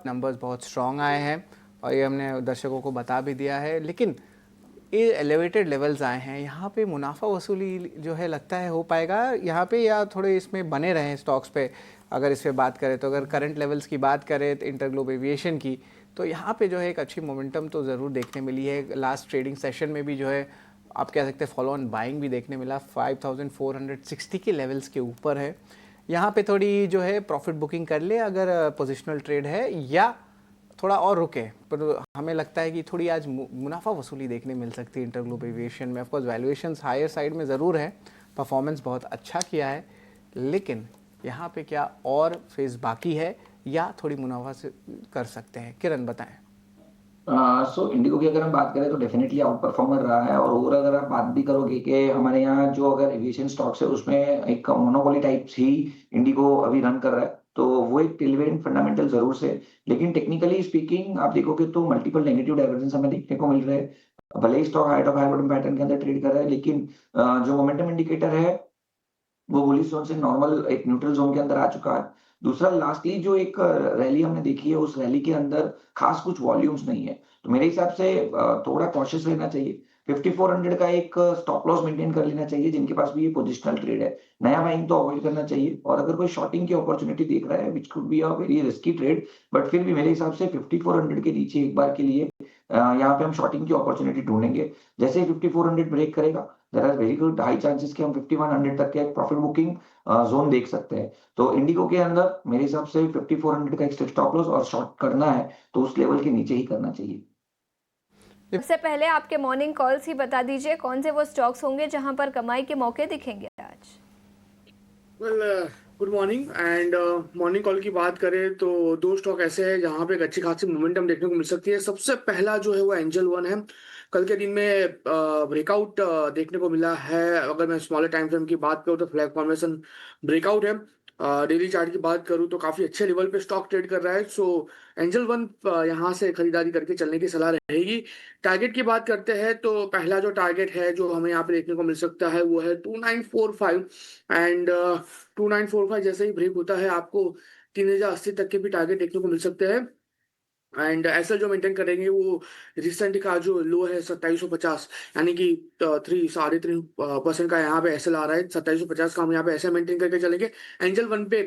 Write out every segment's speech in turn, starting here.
Numbers बहुत strong आए हैं और ये हमने दर्शकों को बता भी दिया है, लेकिन ये एलिवेटेड लेवल्स आए हैं, यहाँ पे मुनाफा वसूली जो है लगता है हो पाएगा यहाँ पे, या थोड़े इसमें बने रहें स्टॉक्स पे? अगर इस पे बात करें तो अगर करंट लेवल्स की बात करें तो इंटरग्लोब एविएशन की, तो यहाँ पे जो है एक अच्छी मोमेंटम तो ज़रूर देखने मिली है। लास्ट ट्रेडिंग सेशन में भी जो है आप कह सकते हैं फॉलो ऑन बाइंग भी देखने मिला, 5460 के लेवल्स के ऊपर है। यहाँ पे थोड़ी जो है प्रॉफिट बुकिंग कर ले अगर पोजिशनल ट्रेड है, या थोड़ा और रुके, पर हमें लगता है कि थोड़ी आज मुनाफा वसूली देखने मिल सकती है इंटरग्लोब एविएशन में। ऑफकोर्स वैल्यूएशंस हायर साइड में ज़रूर है, परफॉर्मेंस बहुत अच्छा किया है, लेकिन यहाँ पे क्या और फेज बाकी है या थोड़ी मुनाफा से कर सकते हैं? किरण बताएं। सो इंडिगो की अगर हम बात करें तो डेफिनेटली आउट परफॉर्मर रहा है। और अगर आप बात भी करोगे कि हमारे यहाँ जो अगर एविएशन स्टॉक्स है उसमें एक मोनोपोली टाइप्स ही इंडिगो अभी रन कर रहा है, तो वो एक टेलवेंट फंडामेंटल जरूर से। लेकिन टेक्निकली स्पीकिंग आप देखोगे तो मल्टीपल नेगेटिव डाइवर्जेंस हमें देखने को मिल रहे हैं। भले ही stock height of high bottom pattern के अंदर ट्रेड कर रहा है, लेकिन जो मोमेंटम इंडिकेटर है वो बुलिश जोन से नॉर्मल एक न्यूट्रल जोन के अंदर आ चुका है। दूसरा, लास्टली जो एक रैली हमने देखी है, उस रैली के अंदर खास कुछ वॉल्यूम्स नहीं है, तो मेरे हिसाब से थोड़ा कॉशियस रहना चाहिए। 5400 का एक स्टॉप लॉस मेंटेन कर लेना चाहिए जिनके पास भी ये पोजिशनल ट्रेड है। नया बाइंग तो अवॉइड करना चाहिए, और अगर कोई शॉर्टिंग की अपॉर्चुनिटी देख रहा है which could be a very risky trade, but फिर भी मेरे हिसाब से 5400 के नीचे एक बार के लिए यहाँ पे हम शॉर्टिंग की अपॉर्चुनिटी ढूंढेंगे। जैसे ही 5400 ब्रेक करेगा, there are very good high chances कि हम 5100 तक के एक प्रॉफिट बुकिंग जोन देख सकते हैं। तो इंडिगो के अंदर मेरे हिसाब से 5400 का एक स्टॉप लॉस और शॉर्ट करना है तो उस लेवल के नीचे ही करना चाहिए। सबसे पहले आपके मॉर्निंग कॉल्स ही बता दीजिए, कौन से वो स्टॉक्स होंगे जहां पर कमाई के मौके दिखेंगे आज? Good morning and morning call की बात करें तो दो स्टॉक ऐसे हैं जहां पे एक अच्छी खासी मोमेंटम देखने को मिल सकती है। सबसे पहला जो है वो एंजल वन है। कल के दिन में ब्रेकआउट देखने को मिला है। अगर मैं स्मॉलर टाइम फ्रेम की बात करूँ तो फ्लैग फॉर्मेशन ब्रेकआउट है। डेली चार्ट की बात करूँ तो काफी अच्छे लेवल पे स्टॉक ट्रेड कर रहा है। सो एंजल वन यहाँ से खरीदारी करके चलने की सलाह रहेगी। टारगेट की बात करते हैं तो पहला जो टारगेट है जो हमें यहाँ पे देखने को मिल सकता है वो है 2945 एंड 2945 जैसे ही ब्रेक होता है आपको 3080 तक के भी टारगेट देखने को मिल सकते हैं। एंड ऐसा जो मेंटेन करेंगे वो रिसेंट का जो लो है 2750, यानी कि 3.5% का यहाँ पे एसएल आ रहा है। 2750 का हम यहाँ पे ऐसे मेंटेन करके चलेंगे। एंजल वन पे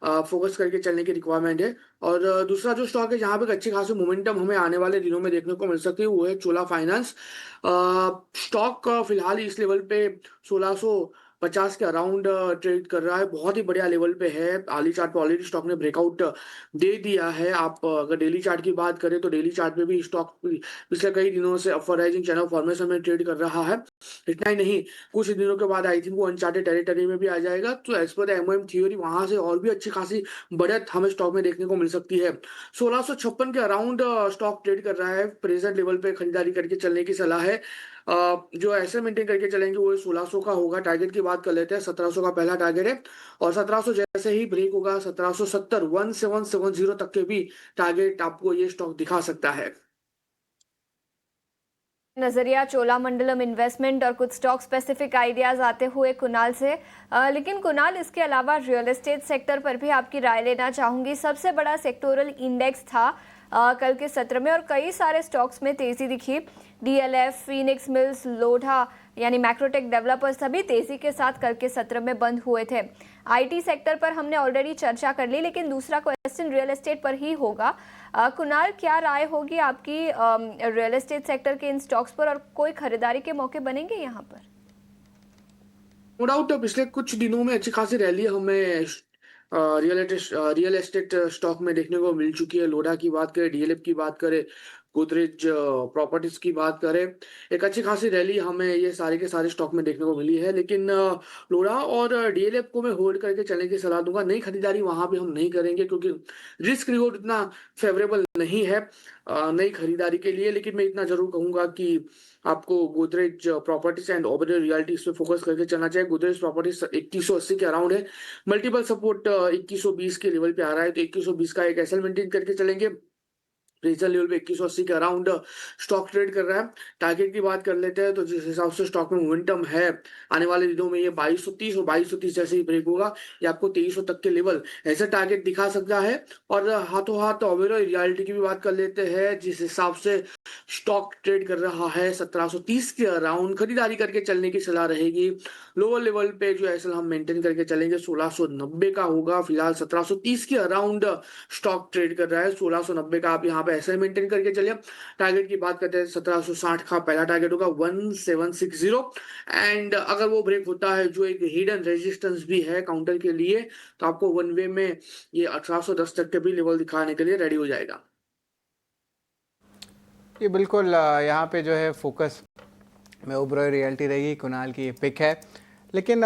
फोकस करके चलने की रिक्वायरमेंट है। और दूसरा जो स्टॉक है जहाँ पे अच्छी खासी मोमेंटम हमें आने वाले दिनों में देखने को मिल सकती है वो है चोला फाइनेंस। स्टॉक फिलहाल इस लेवल पे 1650 के अराउंड ट्रेड कर रहा है। बहुत ही बढ़िया लेवल पे है। आली चार्ट पे ऑलरेडी स्टॉक ने ब्रेकआउट दे दिया है। आप अगर डेली चार्ट की बात करें तो डेली चार्ट पे भी स्टॉक पिछले कई दिनों से अपवर्ड राइजिंग चैनल फॉर्मेशन में ट्रेड कर रहा है। इतना ही नहीं, कुछ दिनों के बाद आई थिंक वो अनचार्टेड टेरिटरी में भी आ जाएगा। तो as per the MOM theory वहां से और भी अच्छी खासी बढ़त हमें स्टॉक में देखने को मिल सकती है। 1656 के अराउंड स्टॉक ट्रेड कर रहा है। प्रेजेंट लेवल पे खरीदारी करके चलने की सलाह है। जो ऐसे मेंटेन करके चलेंगे वो 1600 का होगा। टारगेट की बात कर लेते हैं, 1700 का पहला टारगेट है और 1700 जैसे ही ब्रेक होगा 1770 1770 तक के भी टारगेट आपको ये स्टॉक दिखा सकता है। नजरिया चोलामंडलम इन्वेस्टमेंट और कुछ स्टॉक स्पेसिफिक आइडियाज आते हुए कुणाल से। लेकिन कुणाल, इसके अलावा रियल एस्टेट सेक्टर पर भी आपकी राय लेना चाहूंगी। सबसे बड़ा सेक्टोरल इंडेक्स था कल के सत्र में और कई सारे स्टॉक्स में तेजी दिखी। डीएलएफ, फीनिक्स मिल्स, लोढ़ा यानी मैक्रोटेक डेवलपर्स सभी तेजी के साथ कल के सत्र में बंद हुए थे। आईटी सेक्टर पर हमने ऑलरेडी चर्चा कर ली, लेकिन दूसरा क्वेश्चन रियल एस्टेट पर ही होगा। कुणाल, क्या राय होगी आपकी रियल एस्टेट सेक्टर के इन स्टॉक्स पर, और कोई खरीदारी के मौके बनेंगे यहाँ पर? नो डाउट पिछले कुछ दिनों में अच्छी खासी रैली हमें रियल एस्टेट स्टॉक में देखने को मिल चुकी है। लोढ़ा की बात करें, डीएलएफ की बात करें, गोदरेज प्रॉपर्टीज की बात करें, एक अच्छी खासी रैली हमें ये सारे के सारे स्टॉक में देखने को मिली है। लेकिन लोढ़ा और डीएलएफ को मैं होल्ड करके चलने की सलाह दूंगा। नई खरीदारी वहां पे हम नहीं करेंगे क्योंकि रिस्क रिवॉर्ड इतना फेवरेबल नहीं है नई खरीदारी के लिए। लेकिन मैं इतना जरूर कहूंगा कि आपको Godrej properties and Oberoi realty पे फोकस करके चलना चाहिए। गोदरेज प्रॉपर्टीज 2180 के अराउंड है। मल्टीपल सपोर्ट 2120 के लेवल पे आ रहा है, तो 2120 का एक एसएल मेंटेन करके चलेंगे। रेजर लेवल पे 2180 के अराउंड स्टॉक ट्रेड कर रहा है। टारगेट की बात कर लेते हैं तो जिस हिसाब से स्टॉक में मोमेंटम है, आने वाले दिनों में ये 2230 और 2230 जैसे ही ब्रेक होगा, ये आपको 2300 तक के लेवल ऐसा टारगेट दिखा सकता है। और हाथों हाथ ओवरऑल रियलिटी की भी बात कर लेते हैं, जिस हिसाब से स्टॉक ट्रेड कर रहा है 1730 के अराउंड खरीदारी करके चलने की सलाह रहेगी। लोअर लेवल पे जो एसएल हम मेंटेन करके चलेंगे 1690 का होगा। फिलहाल 1730 के अराउंड स्टॉक ट्रेड कर रहा है, 1690 का आप यहाँ पे ऐसे मेंटेन करके चलिए। टारगेट की बात करते हैं 1760 का पहला टारगेट होगा 1760, एंड अगर वो ब्रेक होता है जो एक हिडन रेजिस्टेंस भी है काउंटर के लिए, तो आपको वन वे में ये 1810 तक के भी लेवल दिखाने के लिए रेडी हो जाएगा। ये बिल्कुल यहाँ पे जो है फोकस में ओबरॉय रियल्टी रहेगी, कुणाल की पिक है। लेकिन